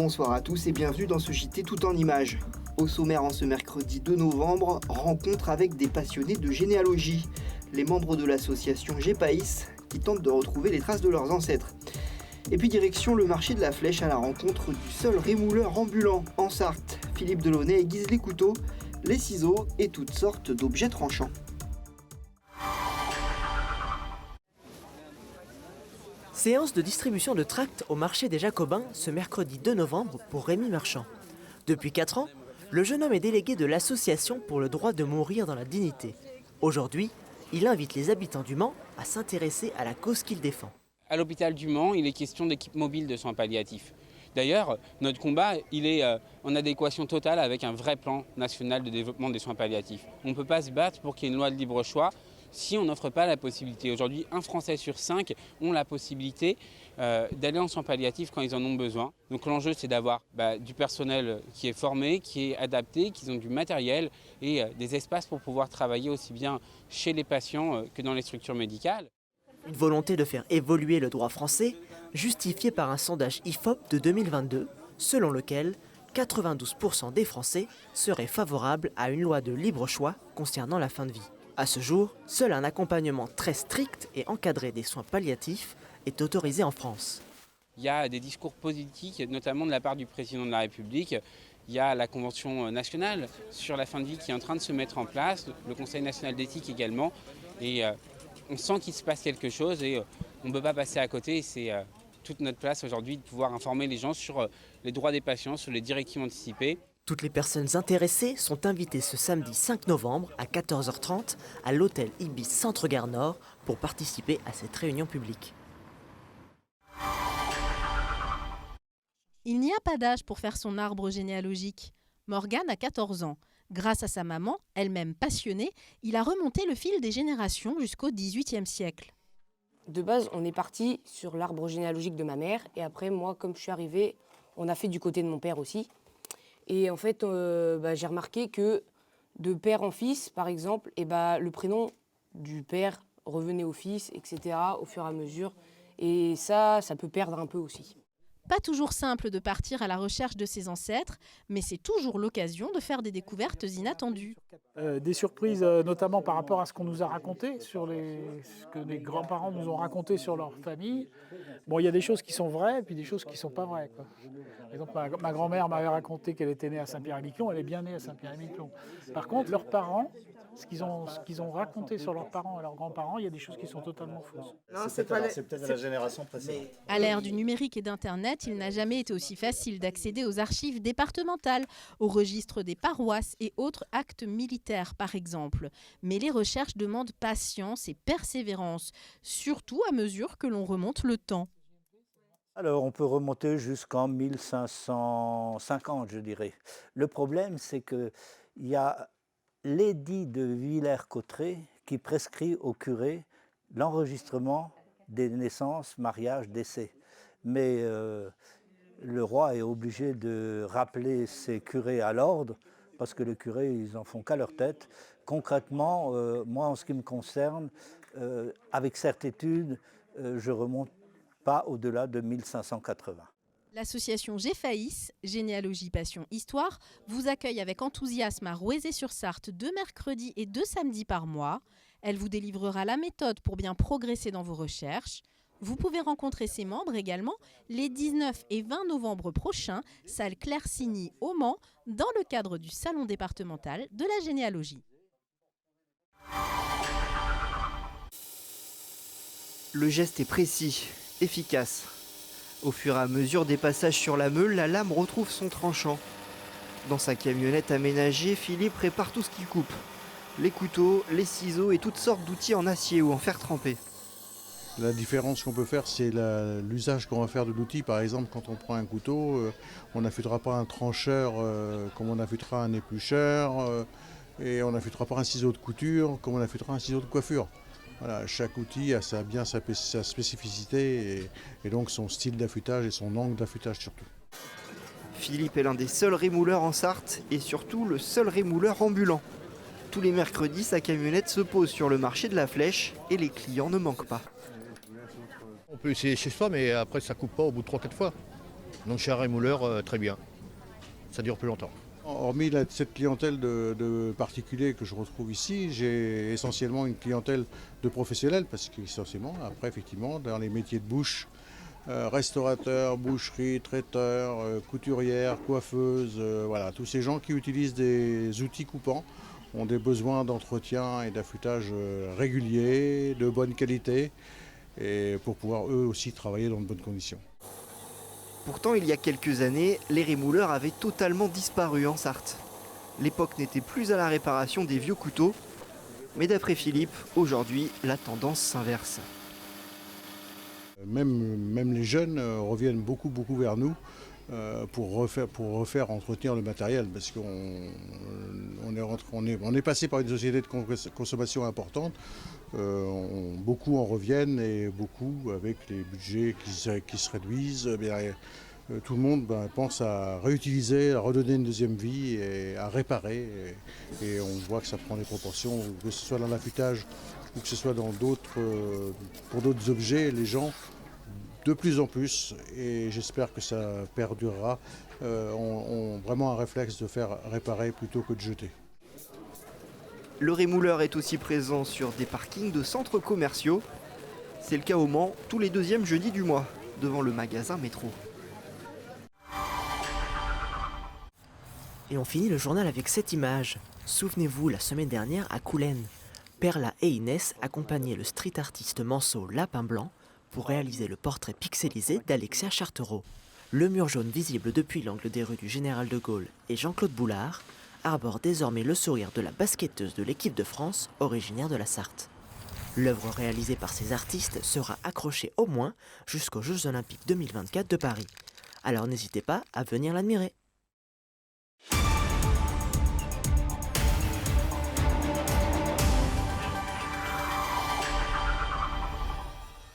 Bonsoir à tous et bienvenue dans ce JT tout en images. Au sommaire en ce mercredi 2 novembre, rencontre avec des passionnés de généalogie, les membres de l'association GEPAIS qui tentent de retrouver les traces de leurs ancêtres. Et puis direction le marché de la Flèche à la rencontre du seul rémouleur ambulant en Sarthe. Philippe Delaunay aiguise les couteaux, les ciseaux et toutes sortes d'objets tranchants. Séance de distribution de tracts au marché des Jacobins ce mercredi 2 novembre pour Rémi Marchand. Depuis 4 ans, le jeune homme est délégué de l'association pour le droit de mourir dans la dignité. Aujourd'hui, il invite les habitants du Mans à s'intéresser à la cause qu'il défend. À l'hôpital du Mans, il est question d'équipe mobile de soins palliatifs. D'ailleurs, notre combat, il est en adéquation totale avec un vrai plan national de développement des soins palliatifs. On ne peut pas se battre pour qu'il y ait une loi de libre choix si on n'offre pas la possibilité. Aujourd'hui, 1 Français sur 5 ont la possibilité d'aller en soins palliatifs quand ils en ont besoin. Donc l'enjeu, c'est d'avoir du personnel qui est formé, qui est adapté, qui ont du matériel et des espaces pour pouvoir travailler aussi bien chez les patients que dans les structures médicales. Une volonté de faire évoluer le droit français, justifiée par un sondage IFOP de 2022, selon lequel 92% des Français seraient favorables à une loi de libre choix concernant la fin de vie. À ce jour, seul un accompagnement très strict et encadré des soins palliatifs est autorisé en France. Il y a des discours politiques, notamment de la part du président de la République. Il y a la Convention nationale sur la fin de vie qui est en train de se mettre en place, le Conseil national d'éthique également. Et on sent qu'il se passe quelque chose et on ne peut pas passer à côté. C'est toute notre place aujourd'hui de pouvoir informer les gens sur les droits des patients, sur les directives anticipées. Toutes les personnes intéressées sont invitées ce samedi 5 novembre à 14h30 à l'hôtel Ibis Centre-Gare Nord pour participer à cette réunion publique. Il n'y a pas d'âge pour faire son arbre généalogique. Morgane a 14 ans. Grâce à sa maman, elle-même passionnée, il a remonté le fil des générations jusqu'au XVIIIe siècle. De base, on est parti sur l'arbre généalogique de ma mère. Et après, moi, comme je suis arrivée, on a fait du côté de mon père aussi. Et en fait, j'ai remarqué que de père en fils, par exemple, le prénom du père revenait au fils, etc., au fur et à mesure. Et ça peut perdre un peu aussi. Pas toujours simple de partir à la recherche de ses ancêtres, mais c'est toujours l'occasion de faire des découvertes inattendues. Des surprises, notamment par rapport à ce qu'on nous a raconté, ce que les grands-parents nous ont raconté sur leur famille. Bon, il y a des choses qui sont vraies et puis des choses qui ne sont pas vraies, quoi. Par exemple, ma grand-mère m'avait raconté qu'elle était née à Saint-Pierre-et-Miquelon, elle est bien née à Saint-Pierre-et-Miquelon. Par contre, leurs parents, ce qu'ils ont raconté sur leurs parents et leurs grands-parents, il y a des choses qui sont totalement fausses. Non, c'est peut-être la génération précédente. À l'ère du numérique et d'Internet, il n'a jamais été aussi facile d'accéder aux archives départementales, aux registres des paroisses et autres actes militaires, par exemple. Mais les recherches demandent patience et persévérance, surtout à mesure que l'on remonte le temps. Alors, on peut remonter jusqu'en 1550, je dirais. Le problème, c'est qu'il y a l'édit de Villers-Cotterêts qui prescrit au curé l'enregistrement des naissances, mariages, décès. Mais le roi est obligé de rappeler ses curés à l'ordre parce que les curés, ils en font qu'à leur tête. Concrètement, moi, en ce qui me concerne, avec certitude, je remonte pas au-delà de 1580. L'association GEPAIS, Généalogie Passion Histoire, vous accueille avec enthousiasme à Rouezé-sur-Sarthe 2 mercredis et 2 samedis par mois. Elle vous délivrera la méthode pour bien progresser dans vos recherches. Vous pouvez rencontrer ses membres également les 19 et 20 novembre prochains, salle Claire-Signy au Mans, dans le cadre du Salon départemental de la généalogie. Le geste est précis, efficace. Au fur et à mesure des passages sur la Meule, la lame retrouve son tranchant. Dans sa camionnette aménagée, Philippe prépare tout ce qu'il coupe. Les couteaux, les ciseaux et toutes sortes d'outils en acier ou en fer trempé. La différence qu'on peut faire, c'est l'usage qu'on va faire de l'outil. Par exemple, quand on prend un couteau, on n'affûtera pas un trancheur comme on affûtera un éplucheur, et on n'affûtera pas un ciseau de couture comme on affûtera un ciseau de coiffure. Voilà, chaque outil a sa spécificité et donc son style d'affûtage et son angle d'affûtage surtout. Philippe est l'un des seuls rémouleurs en Sarthe et surtout le seul rémouleur ambulant. Tous les mercredis, sa camionnette se pose sur le marché de la Flèche et les clients ne manquent pas. On peut essayer chez soi, mais après ça coupe pas au bout de 3-4 fois. Donc chez un rémouleur, très bien. Ça dure plus longtemps. Hormis cette clientèle de particuliers que je retrouve ici, j'ai essentiellement une clientèle de professionnels, parce qu'essentiellement, après, effectivement, dans les métiers de bouche, restaurateurs, boucherie, traiteurs, couturières, coiffeuses, voilà, tous ces gens qui utilisent des outils coupants ont des besoins d'entretien et d'affûtage réguliers, de bonne qualité, et pour pouvoir eux aussi travailler dans de bonnes conditions. Pourtant, il y a quelques années, les rémouleurs avaient totalement disparu en Sarthe. L'époque n'était plus à la réparation des vieux couteaux, mais d'après Philippe, aujourd'hui, la tendance s'inverse. Même les jeunes reviennent beaucoup vers nous pour refaire entretenir le matériel, parce qu'on est passé par une société de consommation importante. Beaucoup en reviennent, et beaucoup, avec les budgets qui se réduisent, tout le monde pense à réutiliser, à redonner une deuxième vie et à réparer. Et on voit que ça prend des proportions, que ce soit dans l'affûtage ou que ce soit pour d'autres objets. Les gens, de plus en plus, et j'espère que ça perdurera, ont vraiment un réflexe de faire réparer plutôt que de jeter. Le rémouleur est aussi présent sur des parkings de centres commerciaux. C'est le cas au Mans, tous les deuxièmes jeudis du mois, devant le magasin Métro. Et on finit le journal avec cette image. Souvenez-vous, la semaine dernière à Coulennes, Perla et Inès accompagnaient le street artiste manceau Lapin Blanc pour réaliser le portrait pixelisé d'Alexia Chartereau. Le mur jaune visible depuis l'angle des rues du Général de Gaulle et Jean-Claude Boulard arbore désormais le sourire de la basketteuse de l'équipe de France, originaire de la Sarthe. L'œuvre réalisée par ces artistes sera accrochée au moins jusqu'aux Jeux Olympiques 2024 de Paris. Alors n'hésitez pas à venir l'admirer.